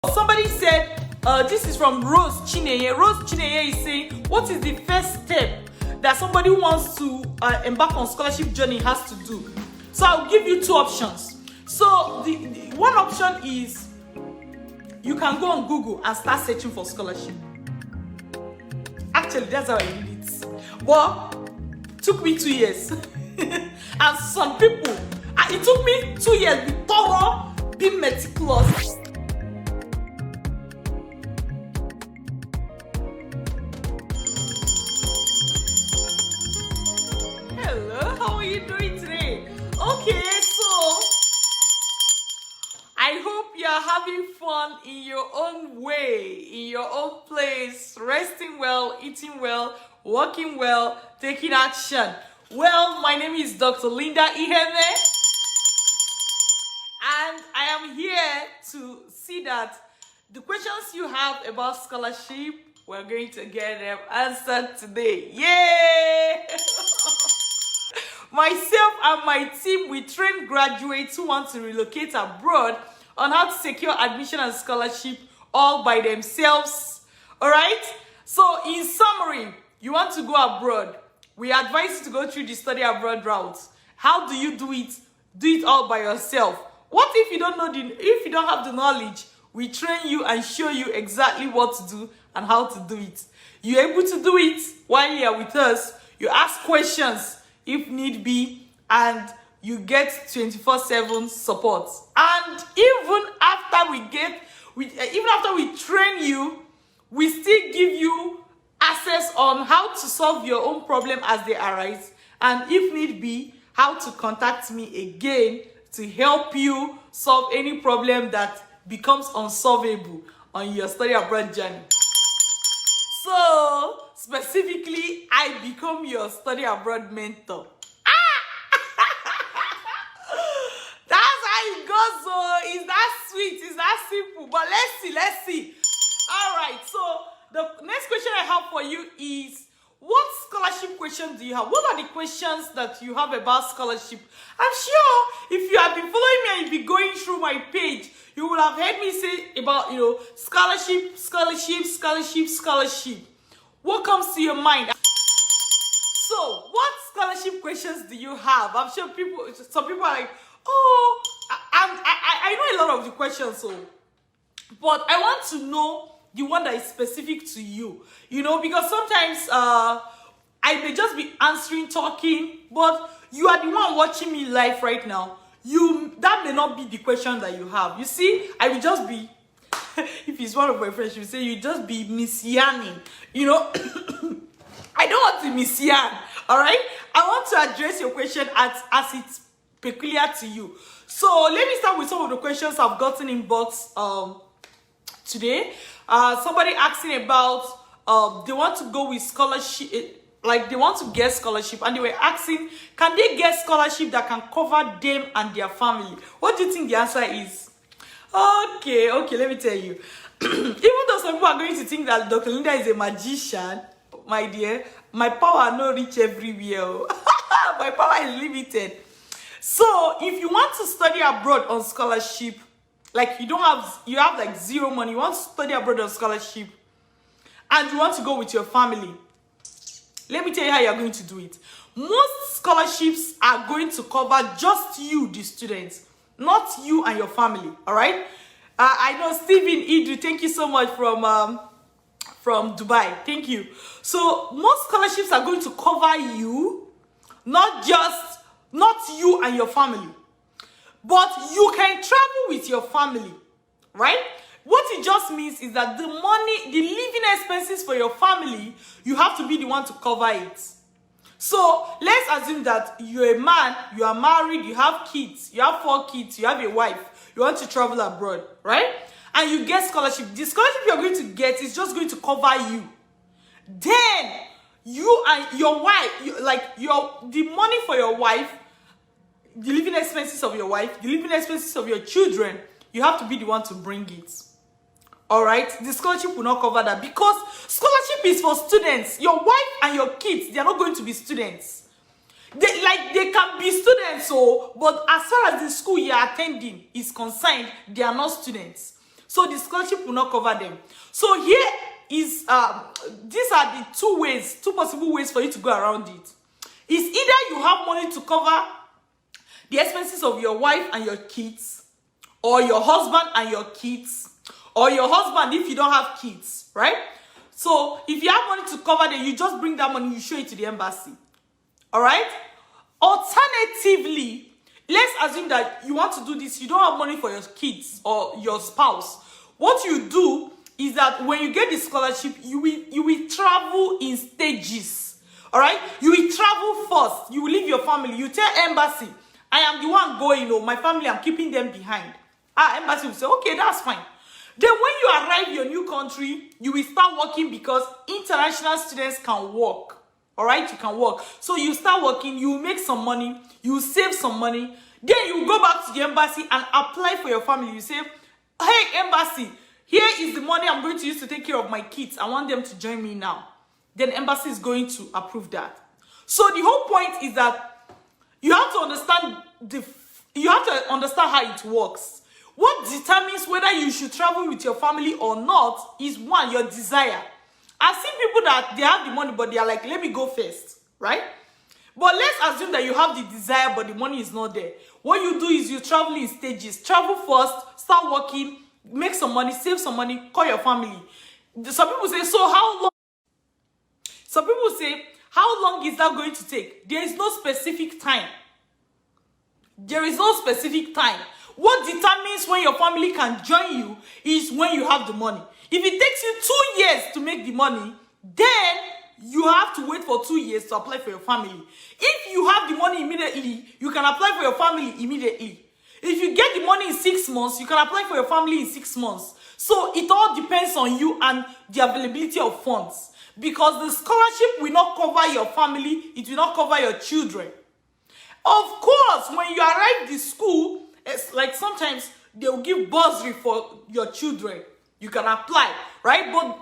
Somebody said, this is from Rose Chineye. Rose Chineye is saying, what is the first step that somebody who wants to embark on scholarship journey has to do? So I'll give you two options. So the one option is you can go on Google and start searching for scholarship. Actually, that's how I did it. But it took me 2 years. And some people, it took me 2 years to be thorough, be meticulous. Hello, how are you doing today? Okay, so I hope you're having fun in your own way, in your own place, resting well, eating well, working well, taking action. Well, my name is Dr. Linda Iheme, and I am here to see that the questions you have about scholarship, we're going to get them answered today. Yay! Myself and my team, we train graduates who want to relocate abroad on how to secure admission and scholarship all by themselves. All right? So in summary, you want to go abroad. We advise you to go through the study abroad route. How do you do it? Do it all by yourself. What if you don't know if you don't have the knowledge? We train you and show you exactly what to do and how to do it. You're able to do it while you're with us. You ask questions if need be, and you get 24/7 support. And even after we train you, we still give you access on how to solve your own problem as they arise, and if need be, how to contact me again to help you solve any problem that becomes unsolvable on your study abroad journey. So specifically, I become your study abroad mentor. That's how it goes. So it's that sweet, it's that simple. But let's see. All right, so the next question I have for you is, what scholarship questions do you have? What are the questions that you have about scholarship? I'm sure if you have been following me and you've been going through my page, you will have heard me say about, scholarship. What comes to your mind? So, what scholarship questions do you have? I'm sure some people are like, oh, I know a lot of the questions, but I want to know the one that is specific to you, because sometimes I may just be talking, but you are the one watching me live right now. That may not be the question that you have. You see, I will just be, if it's one of my friends, she will say, you just be misyanning, I don't want to misyan, all right? I want to address your question as it's peculiar to you. So let me start with some of the questions I've gotten in box today. Somebody asking about they want to go with scholarship, like they want to get scholarship, and they were asking, can they get scholarship that can cover them and their family? What do you think the answer is? Okay, let me tell you. Even though some people are going to think that Dr. Linda is a magician, my dear, my power no reach everywhere. My power is limited. So if you want to study abroad on scholarship, like you have like zero money, you want to study abroad on scholarship, and you want to go with your family, let me tell you how you're going to do it. Most scholarships are going to cover just you, the students, not you and your family, all right? I know Stephen Idu, thank you so much from Dubai, thank you. So most scholarships are going to cover you, not you and your family. But you can travel with your family, right? What it just means is that the living expenses for your family, you have to be the one to cover it. So let's assume that you're a man, you are married, you have kids, you have 4 kids, you have a wife, you want to travel abroad, right? And you get scholarship. The scholarship you're going to get is just going to cover you. Then you and your wife, the money for your wife, the living expenses of your wife, the living expenses of your children, you have to be the one to bring it. All right? The scholarship will not cover that, because scholarship is for students. Your wife and your kids, they are not going to be students. They can be students, but as far as the school you are attending is concerned, they are not students. So the scholarship will not cover them. So here is these are the two possible ways for you to go around it. Is either you have money to cover the expenses of your wife and your kids, or your husband and your kids, or your husband if you don't have kids, right? So if you have money to cover them, you just bring that money, you show it to the embassy. All right? Alternatively, let's assume that you want to do this, you don't have money for your kids or your spouse. What you do is that when you get the scholarship, you will travel in stages. All right? You will travel first. You will leave your family. You tell embassy, I am the one going, my family, I'm keeping them behind. Embassy will say, okay, that's fine. Then when you arrive your new country, you will start working because international students can work. All right, you can work. So you start working, you make some money, you save some money. Then you go back to the embassy and apply for your family. You say, hey, embassy, here is the money I'm going to use to take care of my kids. I want them to join me now. Then embassy is going to approve that. So the whole point is that you have to understand how it works. What determines whether you should travel with your family or not is one, your desire. I've seen people that they have the money, but they are like, let me go first, right? But let's assume that you have the desire, but the money is not there. What you do is you travel in stages. Travel first, start working, make some money, save some money, call your family. Some people say, so how long? Some people say, how long is that going to take? There is no specific time. There is no specific time. What determines when your family can join you is when you have the money. If it takes you 2 years to make the money, then you have to wait for 2 years to apply for your family. If you have the money immediately, you can apply for your family immediately. If you get the money in 6 months, you can apply for your family in 6 months. So it all depends on you and the availability of funds. Because the scholarship will not cover your family, it will not cover your children. Of course, when you arrive at the school, it's like sometimes they'll give bursary for your children. You can apply, right? But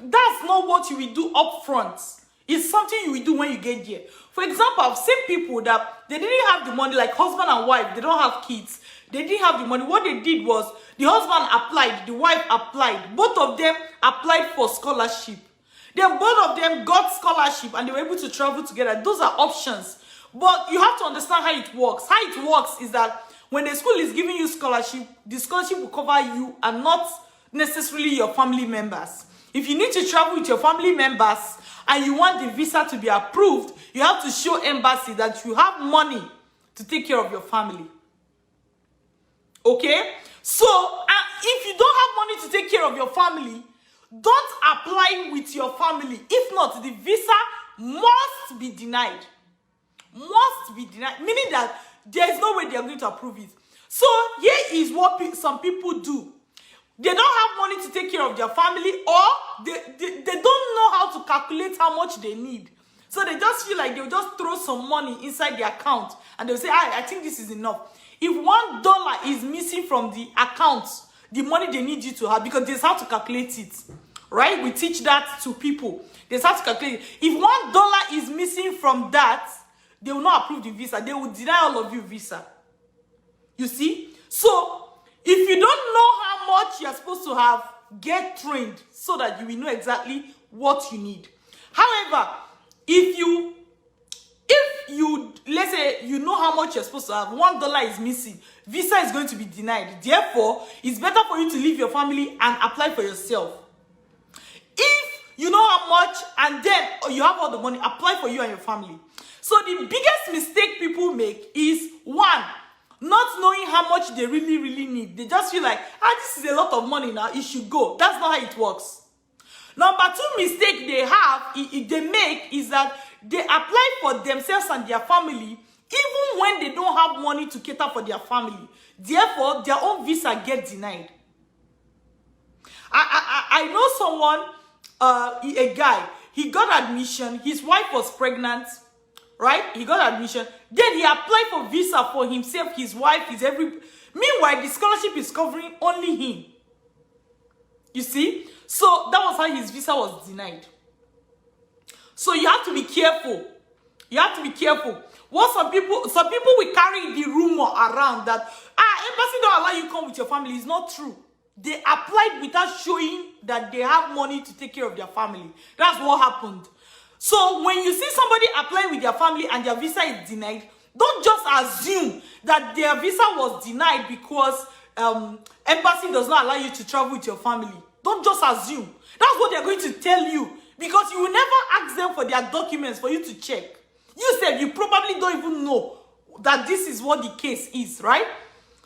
that's not what you will do up front. It's something you will do when you get there. For example, I've seen people that they didn't have the money, like husband and wife, they don't have kids. They didn't have the money. What they did was the husband applied, the wife applied. Both of them applied for scholarship. Then both of them got scholarship and they were able to travel together. Those are options. But you have to understand how it works. How it works is that when the school is giving you scholarship, the scholarship will cover you and not necessarily your family members. If you need to travel with your family members and you want the visa to be approved, you have to show embassy that you have money to take care of your family. Okay? So, if you don't have money to take care of your family, don't apply with your family. If not, the visa must be denied. Must be denied. Meaning that there is no way they are going to approve it. So, here is what some people do. They don't have money to take care of their family, or they don't know how to calculate how much they need. So they just feel like they'll just throw some money inside the account and they'll say, I think this is enough. If $1 is missing from the account, the money they need you to have, because there's how to calculate it, right? We teach that to people. There's how to calculate it. If $1 is missing from that, they will not approve the visa. They will deny all of you visa. You see? So, if you don't know how much you're supposed to have, get trained so that you will know exactly what you need. However, if you let's say you know how much you're supposed to have, $1 is missing, visa is going to be denied. Therefore, it's better for you to leave your family and apply for yourself. If you know how much and then you have all the money, apply for you and your family. So the biggest mistake people make is, one, not knowing how much they really need. They just feel like, this is a lot of money now, it should go. That's not how it works. Number two mistake they make is that they apply for themselves and their family even when they don't have money to cater for their family. Therefore, their own visa gets denied. I know someone, a guy, he got admission, his wife was pregnant, right? He got admission. Then he applied for visa for himself, his wife, Meanwhile, the scholarship is covering only him. You see? So that was how his visa was denied. So you have to be careful. You have to be careful. What some people will carry the rumor around that embassy don't allow you to come with your family. It's not true. They applied without showing that they have money to take care of their family. That's what happened. So when you see somebody applying with their family and their visa is denied, don't just assume that their visa was denied because embassy does not allow you to travel with your family. Don't just assume. That's what they're going to tell you, because you will never ask them for their documents for you to check. You said you probably don't even know that this is what the case is, right?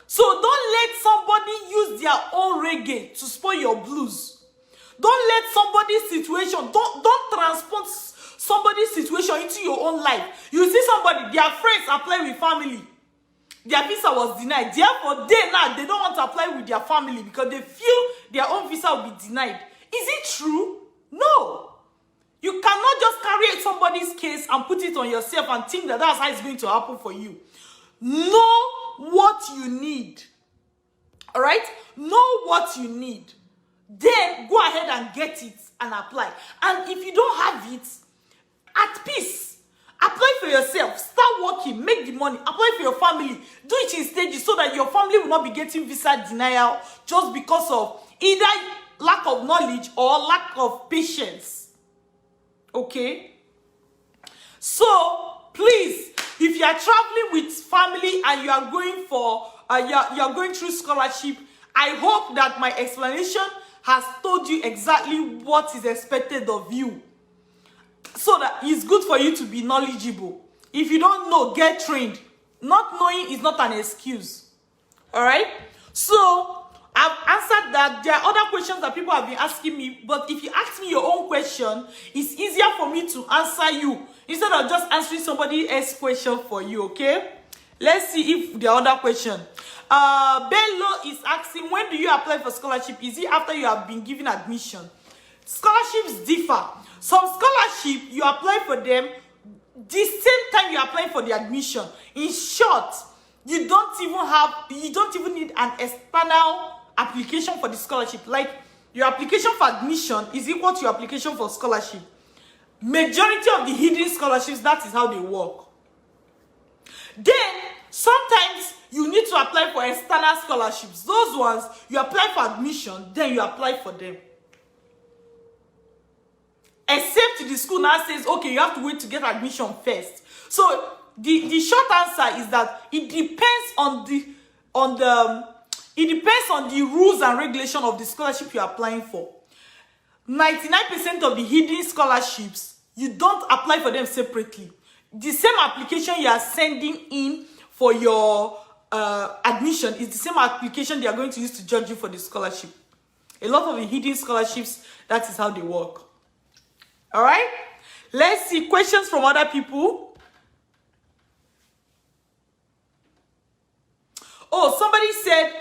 So don't let somebody use their own reggae to spoil your blues. Don't let somebody's situation, don't transport somebody's situation into your own life. You see somebody, their friends apply with family. Their visa was denied. Therefore, they don't want to apply with their family because they feel their own visa will be denied. Is it true? No. You cannot just carry somebody's case and put it on yourself and think that that's how it's going to happen for you. Know what you need. All right? Know what you need. Then go ahead and get it and apply. And if you don't have it, at peace. Apply for yourself. Start working. Make the money. Apply for your family. Do it in stages so that your family will not be getting visa denial just because of either lack of knowledge or lack of patience. Okay? So, please, if you are traveling with family and you are going for, you are going through scholarship, I hope that my explanation has told you exactly what is expected of you, so that it's good for you to be knowledgeable. If you don't know, get trained. Not knowing is not an excuse. All right? So, I've answered that. There are other questions that people have been asking me, but if you ask me your own question, it's easier for me to answer you instead of just answering somebody else's question for you, okay? Let's see if the other question. Bello is asking, when do you apply for scholarship? Is it after you have been given admission? Scholarships differ. Some scholarship, you apply for them the same time you apply for the admission. In short, you don't even need an external application for the scholarship. Like, your application for admission is equal to your application for scholarship. Majority of the hidden scholarships, that is how they work. Then, sometimes you need to apply for external scholarships. Those ones, you apply for admission, then you apply for them. Except the school now says, okay, you have to wait to get admission first. So the short answer is that it depends on the rules and regulation of the scholarship you're applying for. 99% of the hidden scholarships, you don't apply for them separately. The same application you are sending in for your admission is the same application they are going to use to judge you for the scholarship. A lot of the hidden scholarships, that is how they work. All right, let's see questions from other people. Oh, somebody said,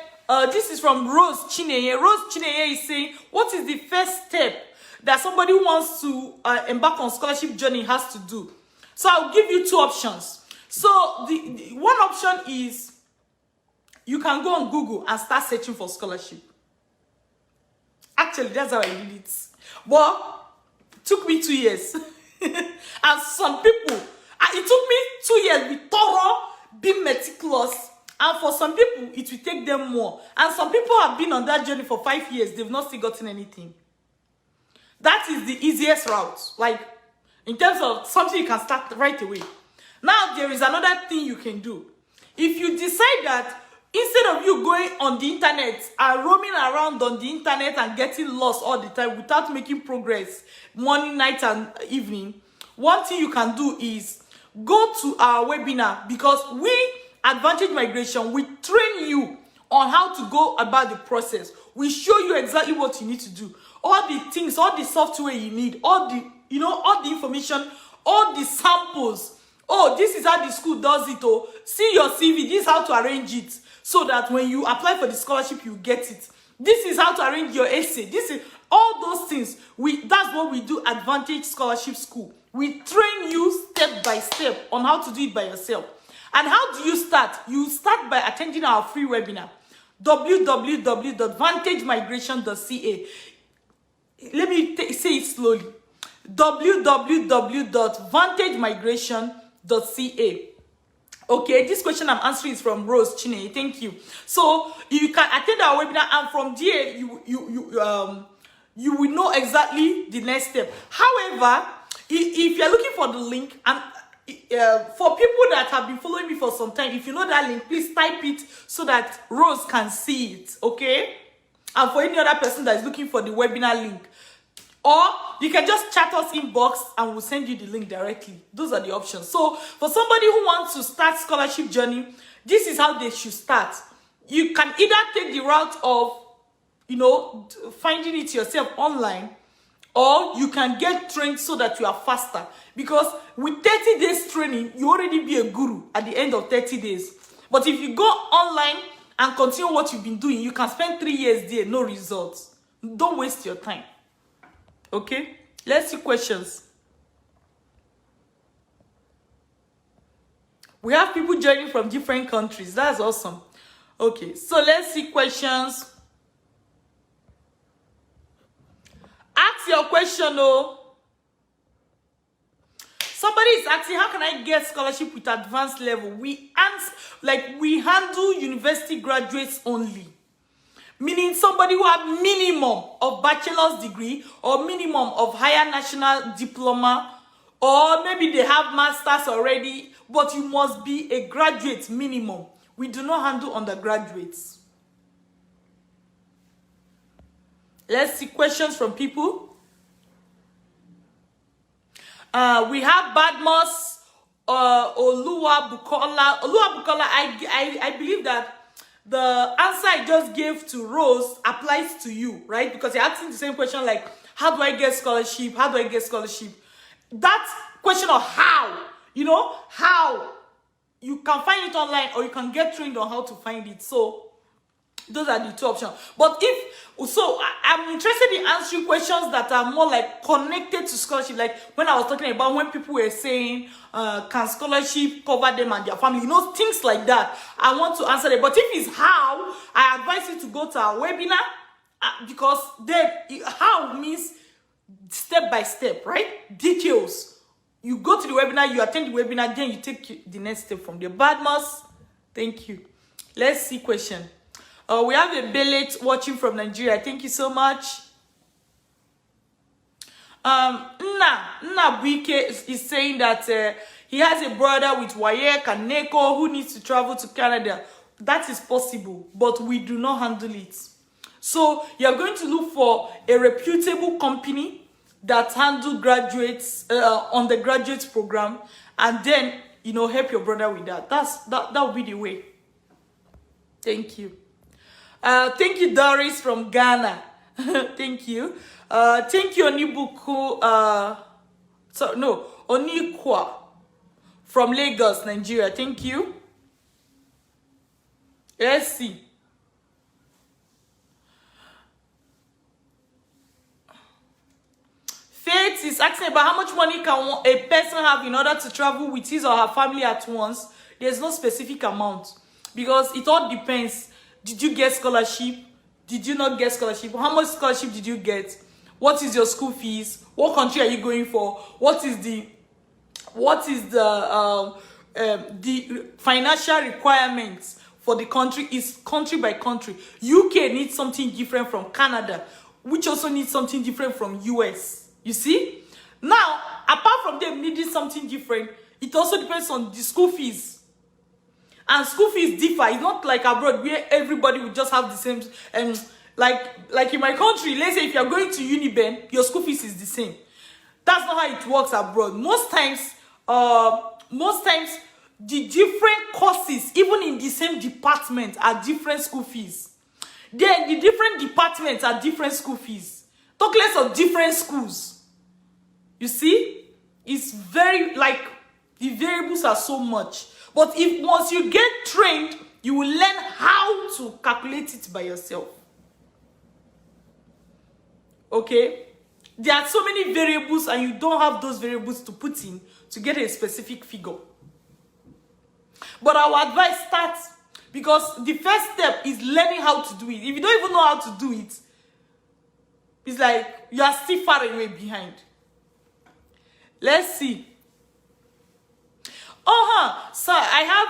this is from Rose Chineye. Rose Chineye is saying, what is the first step that somebody who wants to embark on scholarship journey has to do? So I'll give you two options. So the one option is you can go on Google and start searching for scholarship. Actually, that's how I did it. But took me 2 years. And some people, it took me 2 years, be thorough, be meticulous. And for some people, it will take them more. And some people have been on that journey for 5 years. They've not still gotten anything. That is the easiest route. Like, in terms of something you can start right away. Now, there is another thing you can do. If you decide that instead of you going on the internet and roaming around on the internet and getting lost all the time without making progress morning, night, and evening, one thing you can do is go to our webinar, because we, Advantage Migration, we train you on how to go about the process. We show you exactly what you need to do. All the things, all the software you need, all the, all the information, all the samples. Oh, this is how the school does it. Oh, see your CV. This is how to arrange it, so that when you apply for the scholarship, you get it. This is how to arrange your essay. This is all those things. That's what we do. Advantage Scholarship School. We train you step by step on how to do it by yourself. And how do you start? You start by attending our free webinar, www.vantagemigration.ca. Let me say it slowly. www.vantagemigration.ca. Okay, this question I'm answering is from Rose Chine. Thank you. So you can attend our webinar, and from there you will know exactly the next step. However, if you're looking for the link, and for people that have been following me for some time, if you know that link, please type it so that Rose can see it. Okay, and for any other person that is looking for the webinar link, or you can just chat us inbox and we'll send you the link directly. Those are the options. So for somebody who wants to start scholarship journey, this is how they should start. You can either take the route of, you know, finding it yourself online, or you can get trained so that you are faster. Because with 30 days training, you already be a guru at the end of 30 days. But if you go online and continue what you've been doing, you can spend 3 years there, no results. Don't waste your time. Okay, let's see questions. We have people joining from different countries. That's awesome. Okay, so let's see questions. Ask your question. Oh, somebody is asking, how can I get scholarship with advanced level? We handle university graduates only. Meaning somebody who have minimum of bachelor's degree or minimum of higher national diploma, or maybe they have masters already, but you must be a graduate minimum. We do not handle undergraduates. Let's see questions from people. We have Badmos, Oluwa Bukola. Oluwa Bukola, I believe that the answer I just gave to Rose applies to you, right? Because you're asking the same question like, how do I get scholarship? How do I get scholarship? That question of how, you know, how you can find it online, or you can get trained on how to find it. So those are the two options. But I'm interested in answering questions that are more like connected to scholarship. Like when I was talking about when people were saying, can scholarship cover them and their family? You know, things like that. I want to answer it. But if it's how, I advise you to go to our webinar, because then how means step by step, right? Details. You go to the webinar, you attend the webinar, then you take the next step from there. Badmus, thank you. Let's see question. We have a Belet watching from Nigeria. Thank you so much. Nna Buike is saying that he has a brother with Wayek and Neko who needs to travel to Canada. That is possible, but we do not handle it. So you're going to look for a reputable company that handle graduates, undergraduate program, and then, you know, help your brother with that. That will be the way. Thank you. Thank you, Doris from Ghana. Thank you. Thank you, Onibuku. Onikwa from Lagos, Nigeria. Thank you. Let's see. Faith is asking about how much money can a person have in order to travel with his or her family at once. There's no specific amount, because it all depends. Did you get scholarship? Did you not get scholarship? How much scholarship did you get? What is your school fees? What country are you going for? What is the financial requirements for the country? Is country by country. UK needs something different from Canada, which also needs something different from US. You see? Now, apart from them needing something different, it also depends on the school fees. And school fees differ. It's not like abroad where everybody will just have the same. Like in my country, let's say if you're going to Uniben, your school fees is the same. That's not how it works abroad. Most times, the different courses, even in the same department, are different school fees. Then the different departments are different school fees. Talk less of different schools. You see? It's very, like, the variables are so much. But if once you get trained, you will learn how to calculate it by yourself. Okay? There are so many variables and you don't have those variables to put in to get a specific figure. But I would advise start, because the first step is learning how to do it. If you don't even know how to do it, it's like you are still far away behind. Let's see. So I have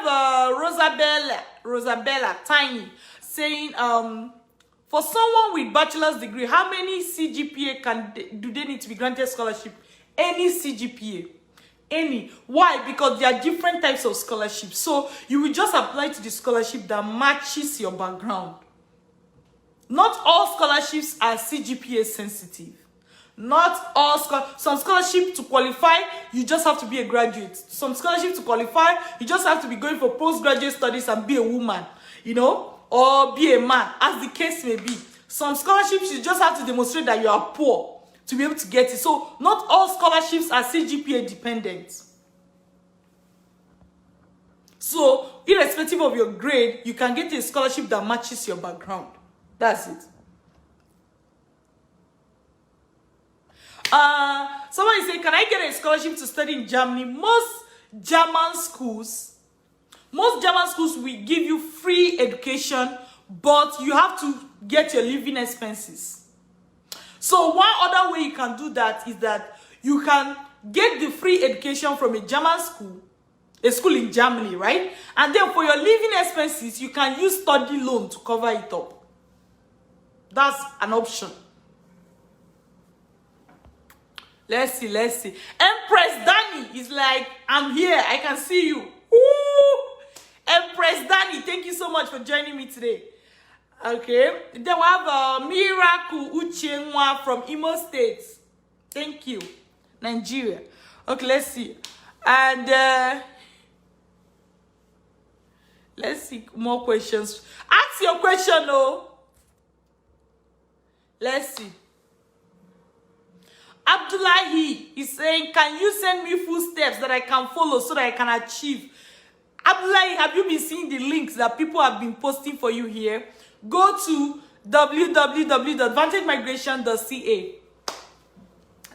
Rosabella Tiny saying, for someone with bachelor's degree, how many CGPA do they need to be granted scholarship? Any CGPA. Any. Why? Because there are different types of scholarships. So you will just apply to the scholarship that matches your background. Not all scholarships are CGPA sensitive. Not all some scholarship to qualify, you just have to be a graduate. Some scholarship to qualify, you just have to be going for postgraduate studies and be a woman, you know, or be a man, as the case may be. Some scholarships, you just have to demonstrate that you are poor to be able to get it. So not all scholarships are CGPA dependent. So irrespective of your grade, you can get a scholarship that matches your background. That's it. Somebody say, can I get a scholarship to study in Germany? Most German schools will give you free education, but you have to get your living expenses. So one other way you can do that is that you can get the free education from a German school, a school in Germany, right? And then for your living expenses, you can use study loan to cover it up. That's an option. Let's see. Empress Danny is like, I'm here. I can see you. Woo! Empress Danny, thank you so much for joining me today. Okay. Then we have Miracle Uchenwa from Imo State. Thank you. Nigeria. Okay, let's see. And let's see more questions. Ask your question, though. Let's see. Abdullahi is saying, can you send me full steps that I can follow so that I can achieve? Abdullahi, have you been seeing the links that people have been posting for you here? Go to www.vantagemigration.ca.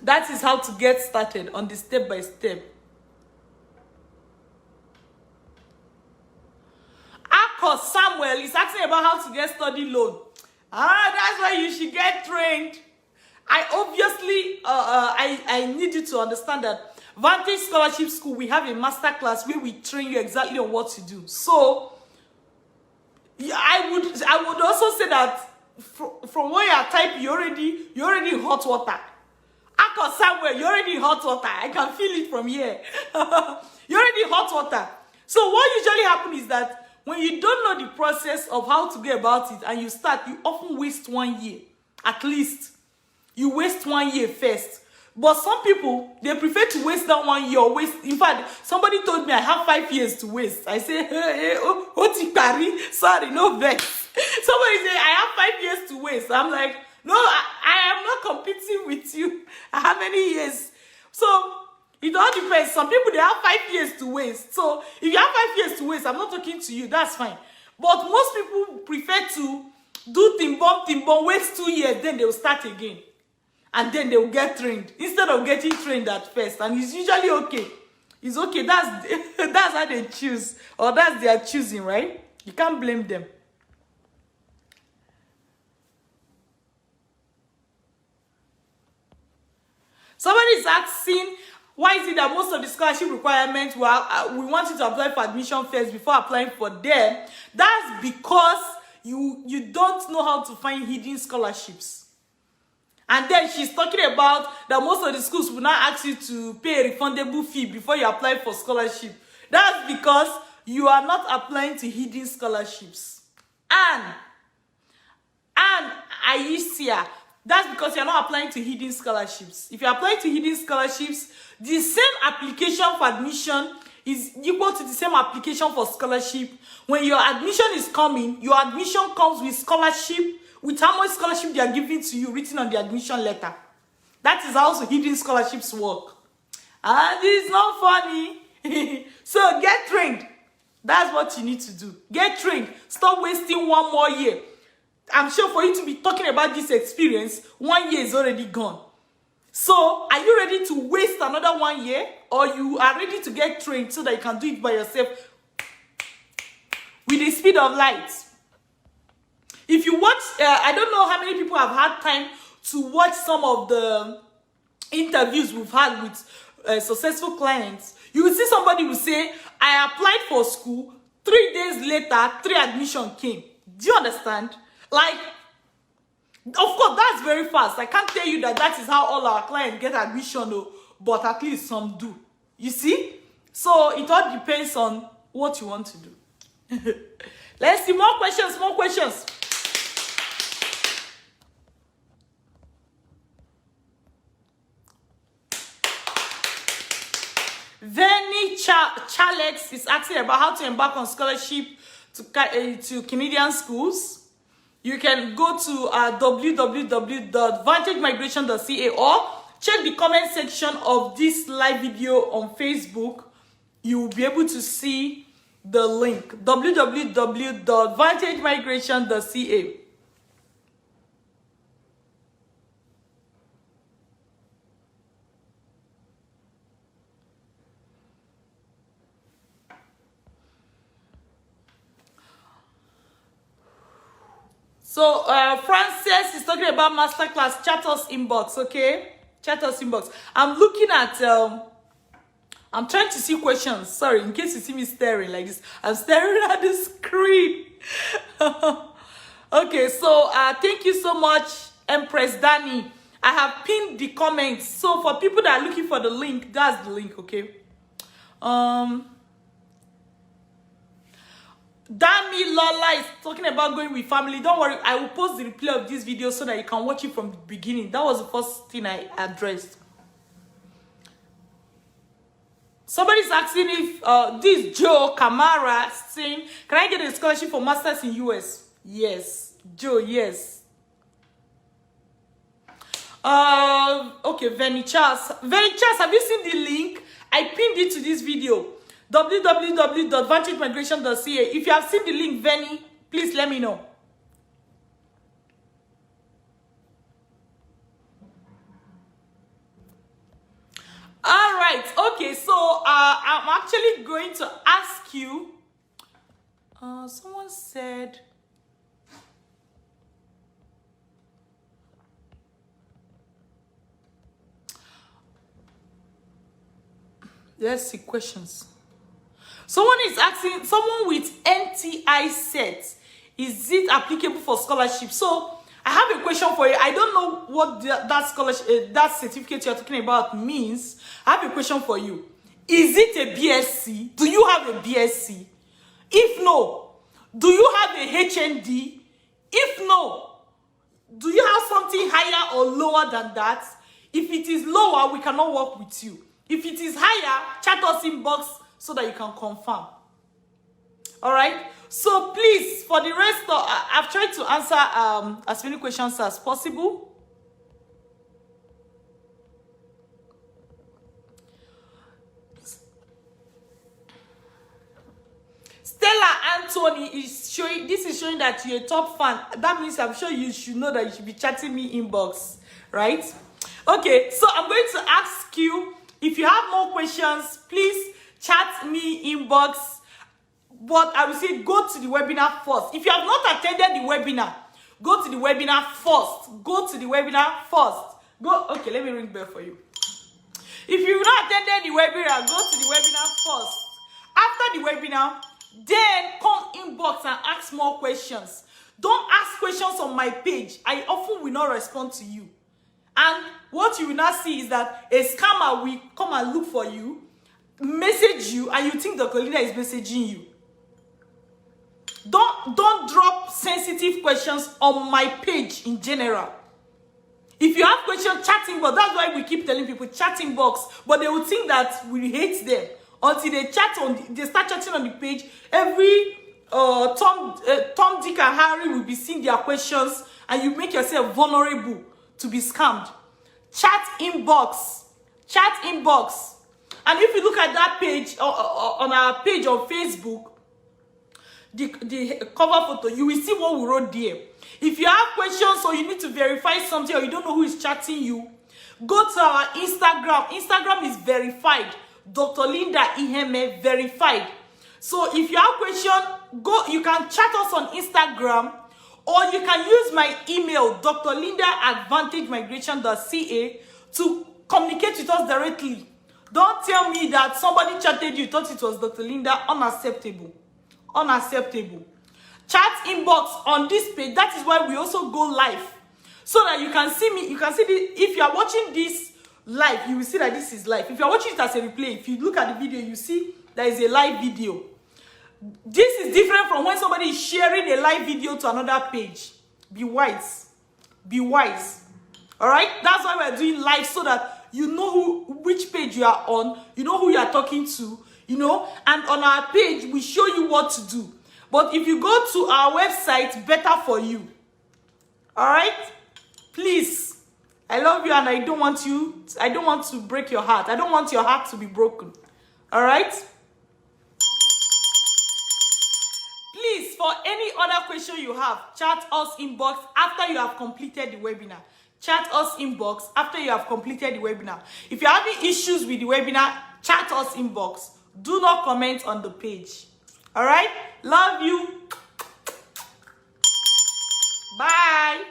That is how to get started on the step-by-step. Akos Samuel is asking about how to get study loan. That's why you should get trained. I obviously, I need you to understand that Vantage Scholarship School, we have a master class where we train you exactly on what to do. So, I would also say that from where you are typing, you're already in hot water. Akos Samuel, you're already in hot water. I can feel it from here. You're already in hot water. So what usually happens is that when you don't know the process of how to go about it and you start, you often waste 1 year, at least. You waste 1 year first. But some people, they prefer to waste that 1 year or waste. In fact, somebody told me I have 5 years to waste. I say, sorry, no vex. Somebody say I have 5 years to waste. I'm like, no, I am not competing with you. How many years? So it all depends. Some people, they have 5 years to waste. So if you have 5 years to waste, I'm not talking to you. That's fine. But most people prefer to do timbom, waste 2 years, then they will start again. And then they will get trained instead of getting trained at first. And it's usually okay. It's okay. That's how they choose. Or that's their choosing, right? You can't blame them. Somebody is asking, why is it that most of the scholarship requirements, we want you to apply for admission first before applying for them? That's because you don't know how to find hidden scholarships. And then she's talking about that most of the schools will not ask you to pay a refundable fee before you apply for scholarship. That's because you are not applying to hidden scholarships. And Aisha, that's because you're not applying to hidden scholarships. If you're applying to hidden scholarships, the same application for admission is equal to the same application for scholarship. When your admission is coming, your admission comes with scholarship, with how much scholarship they are giving to you written on the admission letter. That is how hidden scholarships work. And it's not funny. So get trained. That's what you need to do. Get trained. Stop wasting 1 more year. I'm sure for you to be talking about this experience, 1 year is already gone. So are you ready to waste another 1 year? Or you are ready to get trained so that you can do it by yourself with the speed of light? If you watch, I don't know how many people have had time to watch some of the interviews we've had with successful clients. You will see somebody will say, I applied for school. 3 days later, 3 admission came. Do you understand? Like, of course, that's very fast. I can't tell you that that is how all our clients get admission, though, but at least some do. You see? So it all depends on what you want to do. Let's see more questions, more questions. Venny Chalex is asking about how to embark on scholarship to Canadian schools. You can go to www.vantagemigration.ca or check the comment section of this live video on Facebook. You will be able to see the link, www.vantagemigration.ca. So, Frances is talking about masterclass, Chatter's inbox, okay? Chatter's inbox. I'm looking at, I'm trying to see questions. Sorry, in case you see me staring like this. I'm staring at the screen. Okay, so, thank you so much, Empress Danny. I have pinned the comments. So, for people that are looking for the link, that's the link, okay? Dami Lola is talking about going with family. Don't worry, I will post the replay of this video so that you can watch it from the beginning. That was the first thing I addressed. Somebody's asking if this Joe Kamara saying, can I get a scholarship for masters in US? Yes, Joe, yes. Okay, Venny Charles. Venny Charles, have you seen the link? I pinned it to this video. www.vantagemigration.ca. If you have seen the link, Venny, please let me know. All right. Okay. So I'm actually going to ask you. Someone said. Let's see questions. Someone is asking, someone with NTI set, is it applicable for scholarship? So I have a question for you. I don't know what that scholarship, that certificate you're talking about means. I have a question for you. Is it a BSc? Do you have a BSc? If no, do you have a HND? If no, do you have something higher or lower than that? If it is lower, we cannot work with you. If it is higher, chat us inbox so that you can confirm. All right. So please, for the rest, I've tried to answer as many questions as possible. Stella Anthony is showing. This is showing that you're a top fan. That means I'm sure you should know that you should be chatting me inbox, right? Okay. So I'm going to ask you, if you have more questions, please chat me inbox. But I will say go to the webinar first. If you have not attended the webinar, go to the webinar first. Go to the webinar first. Go. Okay, let me ring bell for you. If you've not attended the webinar, go to the webinar first. After the webinar, then come inbox and ask more questions. Don't ask questions on my page. I often will not respond to you. And what you will not see is that a scammer will come and look for you, message you, and you think Dr. Linda is messaging you. Don't drop sensitive questions on my page in general. If you have questions, chatting box. That's why we keep telling people chatting box. But they will think that we hate them until they they start chatting on the page. Every Tom, Dick, and Harry will be seeing their questions, and you make yourself vulnerable to be scammed. Chat inbox. Chat inbox. And if you look at that page on our page on Facebook, the cover photo, you will see what we wrote there. If you have questions or you need to verify something or you don't know who is chatting you, go to our Instagram. Instagram is verified. Dr. Linda Iheme verified. So if you have questions, you can chat us on Instagram, or you can use my email, drlinda@vantagemigration.ca, to communicate with us directly. Don't tell me that somebody chatted you, thought it was Dr. Linda. Unacceptable. Unacceptable. Chat inbox on this page. That is why we also go live. So that you can see me. You can see this. If you are watching this live, you will see that this is live. If you are watching it as a replay, if you look at the video, you see there is a live video. This is different from when somebody is sharing a live video to another page. Be wise. Be wise. Alright? That's why we're doing live, so that you know which page you are on, you know who you are talking to, you know, and on our page, we show you what to do. But if you go to our website, better for you. Alright? Please. I love you and I don't want to break your heart. I don't want your heart to be broken. Alright? Please, for any other question you have, chat us inbox after you have completed the webinar. Chat us inbox after you have completed the webinar. If you're having issues with the webinar, chat us inbox. Do not comment on the page. Alright? Love you. Bye.